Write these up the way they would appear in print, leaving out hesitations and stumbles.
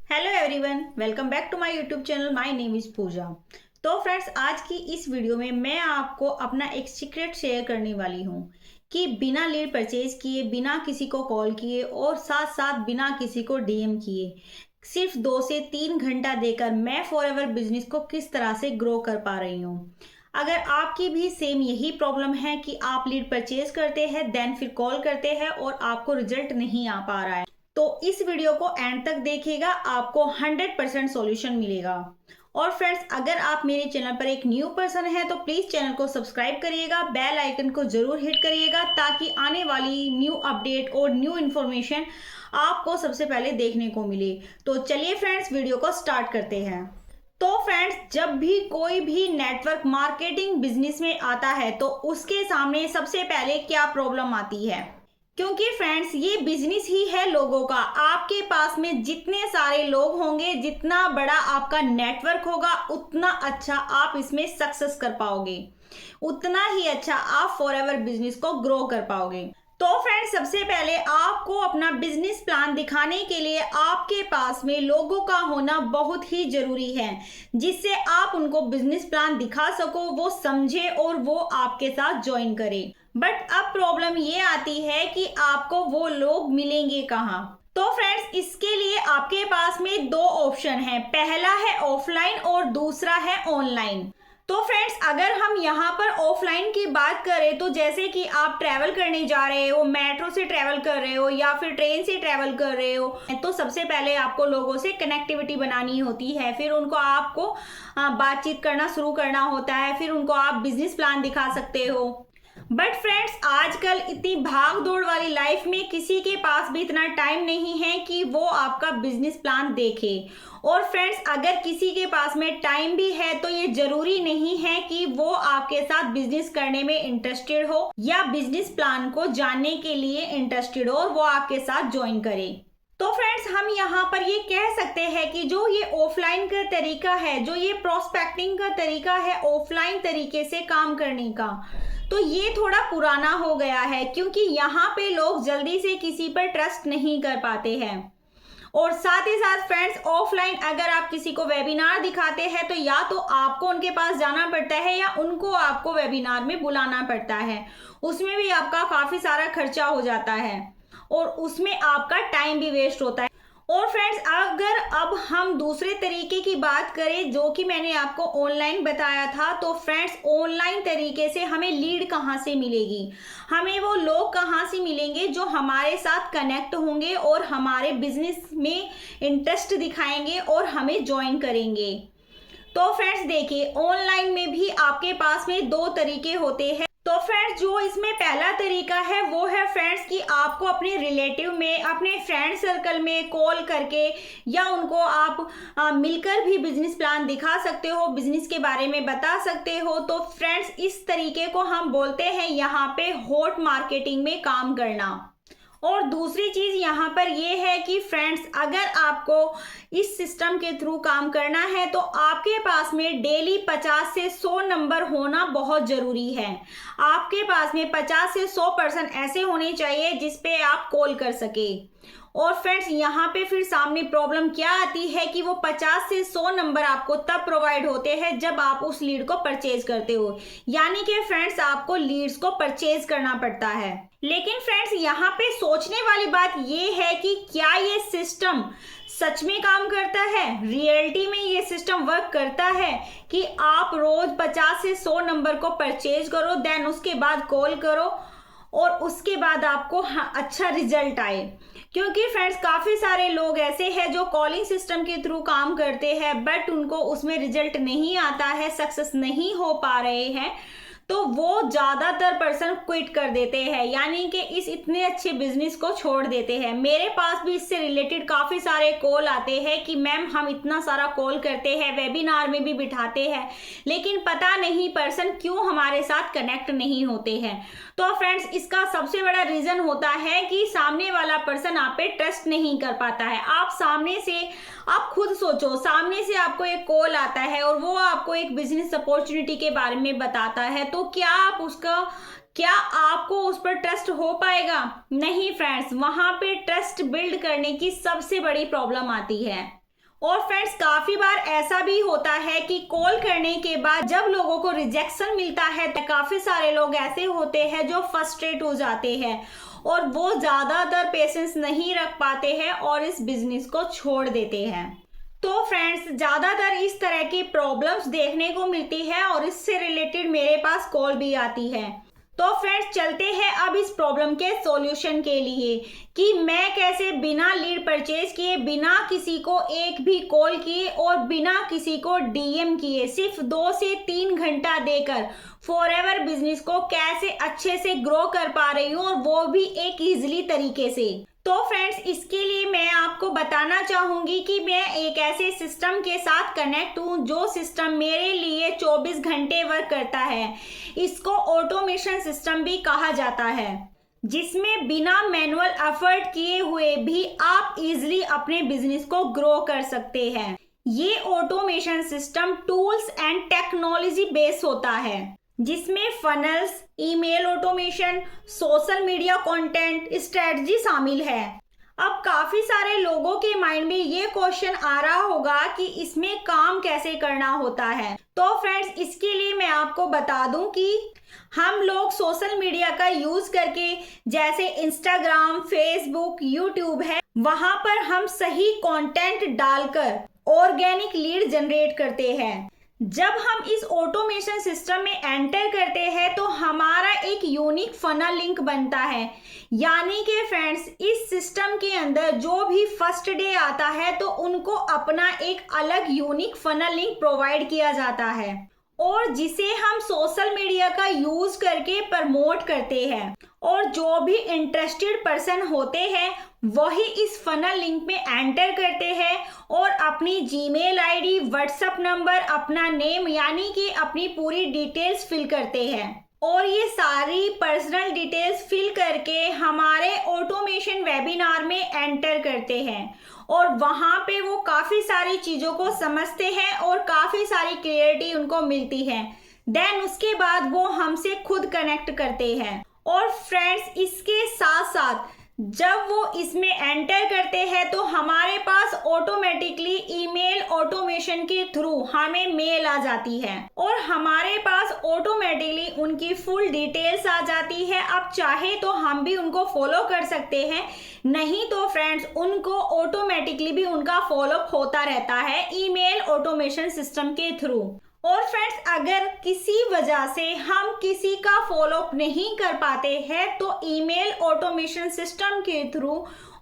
Hello everyone, welcome back to my YouTube channel. My name is Pooja. तो friends, आज की इस वीडियो में मैं आपको अपना एक सीक्रेट शेयर करने वाली हूँ कि बिना लीड परचेज किए, बिना किसी को कॉल किए और साथ साथ बिना किसी को डीएम किए, सिर्फ 2 से 3 घंटा देकर मैं फॉरएवर बिजनेस को किस तरह से ग्रो कर पा रही हूँ। अगर आपकी भी सेम यही प्रॉब्लम है कि आप लीड परचेज करते हैं, देन फिर कॉल करते हैं और आपको रिजल्ट नहीं आ पा रहा है, तो इस वीडियो को एंड तक देखिएगा, आपको 100% सॉल्यूशन मिलेगा। और फ्रेंड्स, अगर आप मेरे चैनल पर एक न्यू पर्सन हैं तो प्लीज चैनल को सब्सक्राइब करिएगा, बेल आइकन को जरूर हिट करिएगा ताकि आने वाली न्यू अपडेट और न्यू इन्फॉर्मेशन आपको सबसे पहले देखने को मिले। तो चलिए फ्रेंड्स, वीडियो को स्टार्ट करते हैं। तो फ्रेंड्स, जब भी कोई भी नेटवर्क मार्केटिंग बिजनेस में आता है तो उसके सामने सबसे पहले क्या प्रॉब्लम आती है, क्योंकि फ्रेंड्स ये बिजनेस ही है लोगों का। आपके पास में जितने सारे लोग होंगे, जितना बड़ा आपका नेटवर्क होगा, उतना अच्छा आप इसमें सक्सेस कर पाओगे, उतना ही अच्छा आप फॉरएवर बिजनेस को ग्रो कर पाओगे। तो फ्रेंड्स, सबसे पहले आपको अपना बिजनेस प्लान दिखाने के लिए आपके पास में लोगों का होना बहुत ही जरूरी है, जिससे आप उनको बिजनेस प्लान दिखा सको, वो समझे और वो आपके साथ ज्वाइन करे। बट अब प्रॉब्लम ये आती है कि आपको वो लोग मिलेंगे कहाँ। तो फ्रेंड्स, इसके लिए आपके पास में दो ऑप्शन है, पहला है ऑफलाइन और दूसरा है ऑनलाइन। तो फ्रेंड्स, अगर हम यहाँ पर ऑफलाइन की बात करें तो जैसे कि आप ट्रैवल करने जा रहे हो, मेट्रो से ट्रैवल कर रहे हो या फिर ट्रेन से ट्रैवल कर रहे हो, तो सबसे पहले आपको लोगों से कनेक्टिविटी बनानी होती है, फिर उनको आपको बातचीत करना शुरू करना होता है, फिर उनको आप बिजनेस प्लान दिखा सकते हो। बट फ्रेंड्स, आजकल इतनी भाग दौड़ वाली लाइफ में किसी के पास भी इतना टाइम नहीं है कि वो आपका बिजनेस प्लान देखे। और फ्रेंड्स, अगर किसी के पास में टाइम भी है तो ये जरूरी नहीं है कि वो आपके साथ बिजनेस करने में इंटरेस्टेड हो या बिजनेस प्लान को जानने के लिए इंटरेस्टेड हो और वो आपके साथ ज्वाइन करे। तो फ्रेंड्स, हम यहाँ पर ये कह सकते हैं कि जो ये ऑफलाइन का तरीका है, जो ये प्रोस्पेक्टिंग का तरीका है ऑफलाइन तरीके से काम करने का, तो ये थोड़ा पुराना हो गया है, क्योंकि यहाँ पे लोग जल्दी से किसी पर ट्रस्ट नहीं कर पाते हैं। और साथ ही साथ फ्रेंड्स, ऑफलाइन अगर आप किसी को वेबिनार दिखाते हैं तो या तो आपको उनके पास जाना पड़ता है या उनको आपको वेबिनार में बुलाना पड़ता है, उसमें भी आपका काफी सारा खर्चा हो जाता है और उसमें आपका टाइम भी वेस्ट होता है। और फ्रेंड्स, अगर अब हम दूसरे तरीके की बात करें जो कि मैंने आपको ऑनलाइन बताया था, तो फ्रेंड्स ऑनलाइन तरीके से हमें लीड कहाँ से मिलेगी, हमें वो लोग कहाँ से मिलेंगे जो हमारे साथ कनेक्ट होंगे और हमारे बिजनेस में इंटरेस्ट दिखाएंगे और हमें ज्वाइन करेंगे। तो फ्रेंड्स देखिए, ऑनलाइन में भी आपके पास में दो तरीके होते हैं। तो फ्रेंड्स, जो इसमें पहला तरीका है वो है फ्रेंड्स कि आपको अपने रिलेटिव में, अपने फ्रेंड सर्कल में कॉल करके या उनको आप मिलकर भी बिजनेस प्लान दिखा सकते हो, बिजनेस के बारे में बता सकते हो। तो फ्रेंड्स, इस तरीके को हम बोलते हैं यहाँ पे हॉट मार्केटिंग में काम करना। और दूसरी चीज यहाँ पर ये है कि फ्रेंड्स, अगर आपको इस सिस्टम के थ्रू काम करना है तो आपके पास में डेली 50 से 100 नंबर होना बहुत जरूरी है। आपके पास में 50 से 100 पर्सन ऐसे होने चाहिए जिसपे आप कॉल कर सके। और फ्रेंड्स, यहाँ पे फिर सामने प्रॉब्लम क्या आती है कि वो 50 से 100 नंबर आपको तब प्रोवाइड होते हैं जब आप उस लीड को परचेज करते हो, यानी कि फ्रेंड्स आपको लीड्स को परचेज करना पड़ता है। लेकिन फ्रेंड्स, यहाँ पे सोचने वाली बात ये है कि क्या ये सिस्टम सच में काम करता है, रियलिटी में ये सिस्टम वर्क करता है कि आप रोज 50 से 100 नंबर को परचेज करो, देन उसके बाद कॉल करो और उसके बाद आपको अच्छा रिजल्ट आए। क्योंकि फ्रेंड्स, काफी सारे लोग ऐसे हैं जो कॉलिंग सिस्टम के थ्रू काम करते हैं बट उनको उसमें रिजल्ट नहीं आता है, सक्सेस नहीं हो पा रहे हैं, तो वो ज्यादातर पर्सन क्विट कर देते हैं, यानी कि इस इतने अच्छे बिजनेस को छोड़ देते हैं। मेरे पास भी इससे रिलेटेड काफी सारे कॉल आते हैं कि मैम हम इतना सारा कॉल करते हैं, वेबिनार में भी बिठाते हैं, लेकिन पता नहीं पर्सन क्यों हमारे साथ कनेक्ट नहीं होते हैं। तो फ्रेंड्स, इसका सबसे बड़ा रीजन होता है कि सामने वाला पर्सन आप पे ट्रस्ट नहीं कर पाता है। आप सामने से, आप खुद सोचो, सामने से आपको एक कॉल आता है और वो आपको एक बिजनेस अपॉर्चुनिटी के बारे में बताता है, तो क्या आपको उस पर ट्रस्ट हो पाएगा? नहीं फ्रेंड्स, वहां पे ट्रस्ट बिल्ड करने की सबसे बड़ी प्रॉब्लम आती है। और फ्रेंड्स काफी बार ऐसा भी होता है कि कॉल करने के बाद जब लोगों को रिजेक्शन मिलता है तो काफी सारे लोग ऐसे होते हैं जो फ्रस्ट्रेट हो जाते हैं और वो ज्यादातर पेशेंस नहीं रख पाते हैं और इस बिजनेस को छोड़ देते हैं। तो फ्रेंड्स ज्यादातर इस तरह की प्रॉब्लम्स देखने को मिलती है और इससे रिलेटेड मेरे पास कॉल भी आती है। तो फ्रेंड्स चलते हैं अब इस प्रॉब्लम के सॉल्यूशन के लिए कि मैं कैसे बिना लीड परचेज किए, बिना किसी को एक भी कॉल किए और बिना किसी को डीएम किए सिर्फ 2 से 3 घंटा देकर फॉरएवर बिजनेस को कैसे अच्छे से ग्रो कर पा रही हूँ और वो भी एक इजीली तरीके से। तो फ्रेंड्स इसके लिए मैं आपको बताना चाहूंगी कि मैं एक ऐसे सिस्टम के साथ कनेक्ट हूँ जो सिस्टम मेरे लिए 24 घंटे वर्क करता है। इसको ऑटोमेशन सिस्टम भी कहा जाता है, जिसमें बिना मैनुअल एफर्ट किए हुए भी आप इजीली अपने बिजनेस को ग्रो कर सकते हैं। ये automation system tools and technology based होता है, जिसमें funnels, email automation, social media content strategy शामिल है। अब काफी सारे लोगों के माइंड में ये क्वेश्चन आ रहा होगा कि इसमें काम कैसे करना होता है। तो फ्रेंड्स इसके लिए मैं आपको बता दूं कि हम लोग सोशल मीडिया का यूज करके, जैसे इंस्टाग्राम, फेसबुक, यूट्यूब है, वहां पर हम सही कंटेंट डालकर ऑर्गेनिक लीड जनरेट करते हैं। जब हम इस ऑटोमेशन सिस्टम में एंटर करते हैं तो हमारा एक यूनिक फनल लिंक बनता है, यानी कि फ्रेंड्स इस सिस्टम के अंदर जो भी फर्स्ट डे आता है तो उनको अपना एक अलग यूनिक फनल लिंक प्रोवाइड किया जाता है और जिसे हम सोशल मीडिया का यूज करके प्रमोट करते हैं और जो भी इंटरेस्टेड पर्सन होते हैं वही इस फनल लिंक में एंटर करते हैं और अपनी जीमेल आईडी, व्हाट्सएप नंबर, अपना नेम यानी कि अपनी पूरी डिटेल्स फिल करते हैं और ये सारी पर्सनल डिटेल्स फिल करके हमारे ऑटोमेशन वेबिनार में एंटर करते हैं और वहां पे वो काफी सारी चीजों को समझते हैं और काफी सारी क्लियरिटी उनको मिलती है। देन उसके बाद वो हमसे खुद कनेक्ट करते हैं और फ्रेंड्स इसके साथ साथ जब वो इसमें एंटर करते हैं तो हमारे पास ऑटोमेटिकली ईमेल ऑटोमेशन के थ्रू हमें मेल आ जाती है और हमारे पास ऑटोमेटिकली उनकी फुल डिटेल्स आ जाती है। अब चाहे तो हम भी उनको फॉलो कर सकते हैं, नहीं तो फ्रेंड्स उनको ऑटोमेटिकली भी उनका फॉलोअप होता रहता है ईमेल ऑटोमेशन सिस्टम के थ्रू। और फ्रेंड्स अगर किसी वजह से हम किसी का फॉलोअप नहीं कर पाते हैं तो ईमेल ऑटोमेशन सिस्टम के थ्रू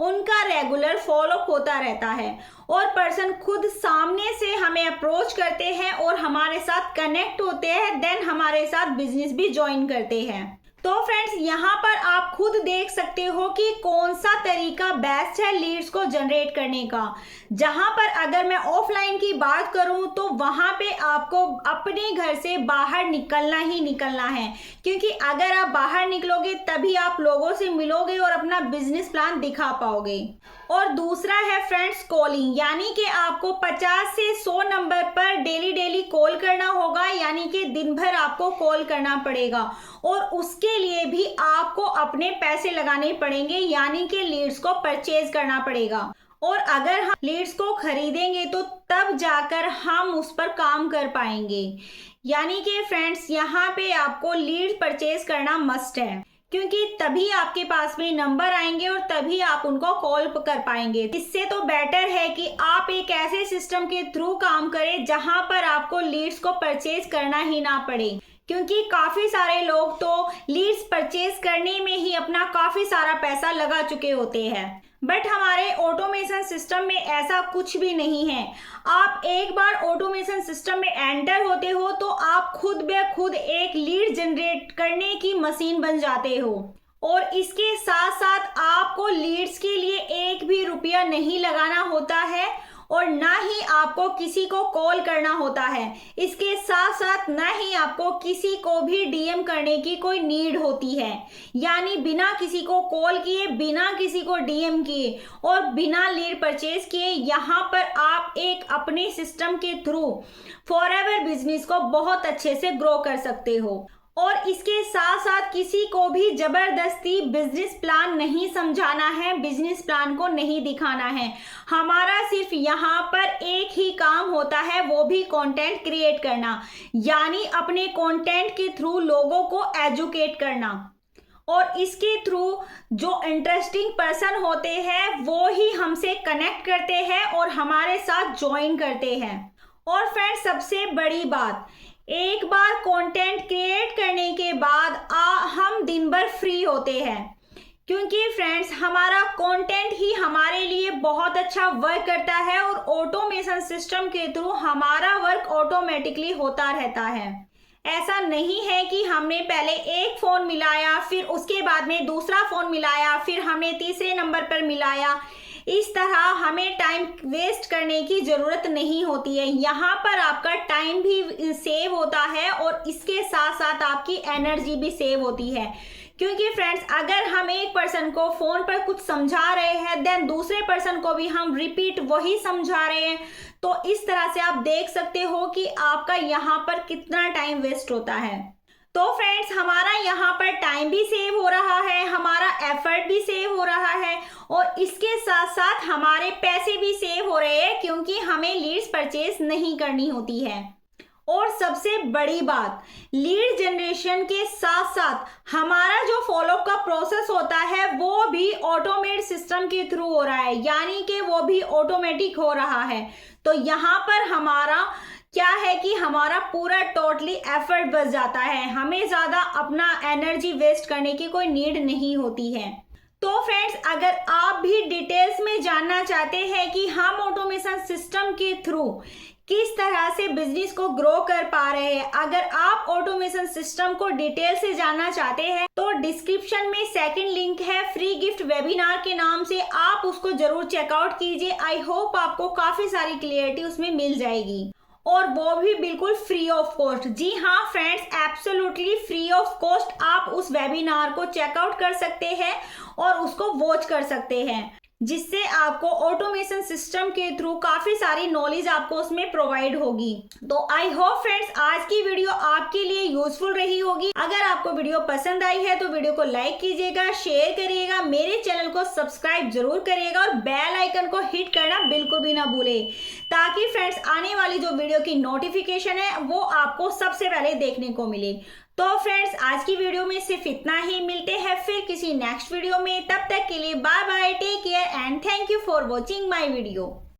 उनका रेगुलर फॉलोअप होता रहता है और पर्सन खुद सामने से हमें अप्रोच करते हैं और हमारे साथ कनेक्ट होते हैं, देन हमारे साथ बिजनेस भी ज्वाइन करते हैं। तो फ्रेंड्स यहाँ पर आप खुद देख सकते हो कि कौन सा तरीका बेस्ट है लीड्स को जनरेट करने का। जहां पर अगर मैं ऑफलाइन की बात करूं तो वहां पे आपको अपने घर से बाहर निकलना ही निकलना है, क्योंकि अगर आप बाहर निकलोगे तभी आप लोगों से मिलोगे और अपना बिजनेस प्लान दिखा पाओगे। और दूसरा है फ्रेंड्स कॉलिंग, यानी कि आपको 50 से 100 नंबर पर डेली कॉल करना होगा, यानी कि दिन भर आपको कॉल करना पड़ेगा और उसके लिए भी आपको अपने पैसे लगाने पड़ेंगे, यानी कि लीड्स को परचेज करना पड़ेगा। और अगर हम लीड्स को खरीदेंगे तो तब जाकर हम उस पर काम कर पाएंगे, यानी कि फ्रेंड्स यहाँ पे आपको लीड परचेज करना मस्ट है, क्योंकि तभी आपके पास में नंबर आएंगे और तभी आप उनको कॉल कर पाएंगे। इससे तो बेटर है कि आप एक ऐसे सिस्टम के थ्रू काम करें जहां पर आपको लीड्स को परचेज करना ही ना पड़े, क्योंकि काफी सारे लोग तो लीड्स परचेज करने में ही अपना काफी सारा पैसा लगा चुके होते हैं। बट हमारे ऑटोमेशन सिस्टम में ऐसा कुछ भी नहीं है। आप एक बार ऑटोमेशन सिस्टम में एंटर होते हो तो आप खुद ब खुद एक लीड जनरेट करने की मशीन बन जाते हो और इसके साथ साथ आपको लीड्स के लिए एक भी रुपया नहीं लगाना होता है और ना ही आपको किसी को कॉल करना होता है। इसके साथ साथ ना ही आपको किसी को भी डीएम करने की कोई नीड होती है, यानी बिना किसी को कॉल किए, बिना किसी को डीएम किए और बिना लीड परचेज किए यहाँ पर आप एक अपने सिस्टम के थ्रू फॉरएवर बिजनेस को बहुत अच्छे से ग्रो कर सकते हो। और इसके साथ साथ किसी को भी जबरदस्ती बिजनेस प्लान नहीं समझाना है, बिजनेस प्लान को नहीं दिखाना है। हमारा सिर्फ यहाँ पर एक ही काम होता है, वो भी कंटेंट क्रिएट करना, यानी अपने कंटेंट के थ्रू लोगों को एजुकेट करना। और इसके थ्रू जो इंटरेस्टिंग पर्सन होते हैं वो ही हमसे कनेक्ट करते हैं और हमारे साथ ज्वाइन करते हैं। और फ्रेंड्स, सबसे बड़ी बात, एक बार कंटेंट क्रिएट करने के बाद हम दिन भर फ्री होते हैं, क्योंकि फ्रेंड्स हमारा कंटेंट ही हमारे लिए बहुत अच्छा वर्क करता है और ऑटोमेशन सिस्टम के थ्रू हमारा वर्क ऑटोमेटिकली होता रहता है। ऐसा नहीं है कि हमने पहले एक फोन मिलाया, फिर उसके बाद में दूसरा फोन मिलाया, फिर हमने तीसरे नंबर पर मिलाया। इस तरह हमें टाइम वेस्ट करने की ज़रूरत नहीं होती है। यहाँ पर आपका टाइम भी सेव होता है और इसके साथ साथ आपकी एनर्जी भी सेव होती है। क्योंकि फ्रेंड्स, अगर हम एक पर्सन को फ़ोन पर कुछ समझा रहे हैं, देन दूसरे पर्सन को भी हम रिपीट वही समझा रहे हैं, तो इस तरह से आप देख सकते हो कि आपका यहाँ पर कितना टाइम वेस्ट होता है। तो फ्रेंड्स, हमारा यहाँ पर टाइम भी सेव हो रहा है, हमारा एफर्ट भी सेव हो रहा है और इसके साथ साथ हमारे पैसे भी सेव हो रहे हैं, क्योंकि हमें लीड्स परचेज नहीं करनी होती है। और सबसे बड़ी बात, लीड जनरेशन के साथ साथ हमारा जो फॉलोअप का प्रोसेस होता है वो भी ऑटोमेट सिस्टम के थ्रू हो रहा है, यानी कि वो भी ऑटोमेटिक हो रहा है। तो यहाँ पर हमारा क्या है कि हमारा पूरा टोटली एफर्ट बच जाता है, हमें ज़्यादा अपना एनर्जी वेस्ट करने की कोई नीड नहीं होती है। तो फ्रेंड्स, अगर आप भी डिटेल्स में जानना चाहते हैं कि हम ऑटोमेशन सिस्टम के थ्रू किस तरह से बिजनेस को ग्रो कर पा रहे हैं, अगर आप ऑटोमेशन सिस्टम को डिटेल से जानना चाहते हैं तो डिस्क्रिप्शन में सेकंड लिंक है फ्री गिफ्ट वेबिनार के नाम से, आप उसको जरूर चेकआउट कीजिए। आई होप आपको काफी सारी क्लियरिटी उसमें मिल जाएगी, और वो भी बिल्कुल फ्री ऑफ कॉस्ट। जी हाँ friends, absolutely free off cost आप उस वेबिनार को चेकआउट कर सकते हैं और उसको वॉच कर सकते हैं, जिससे आपको ऑटोमेशन सिस्टम के थ्रू काफी सारी नॉलेज आपको उसमें प्रोवाइड होगी। तो आई होप फ्रेंड्स आज की वीडियो आपके लिए यूजफुल रही होगी। अगर आपको वीडियो पसंद आई है तो वीडियो को लाइक कीजिएगा, शेयर करिएगा, मेरे चैनल को सब्सक्राइब जरूर करिएगा और बेल आइकन को हिट करना बिल्कुल भी ना भूले, ताकि फ्रेंड्स आने वाली जो वीडियो की नोटिफिकेशन है वो आपको सबसे पहले देखने को मिले। तो फ्रेंड्स आज की वीडियो में सिर्फ इतना ही, मिलते हैं फिर किसी नेक्स्ट वीडियो में। तब तक के लिए bye bye, take care and thank you for watching my video.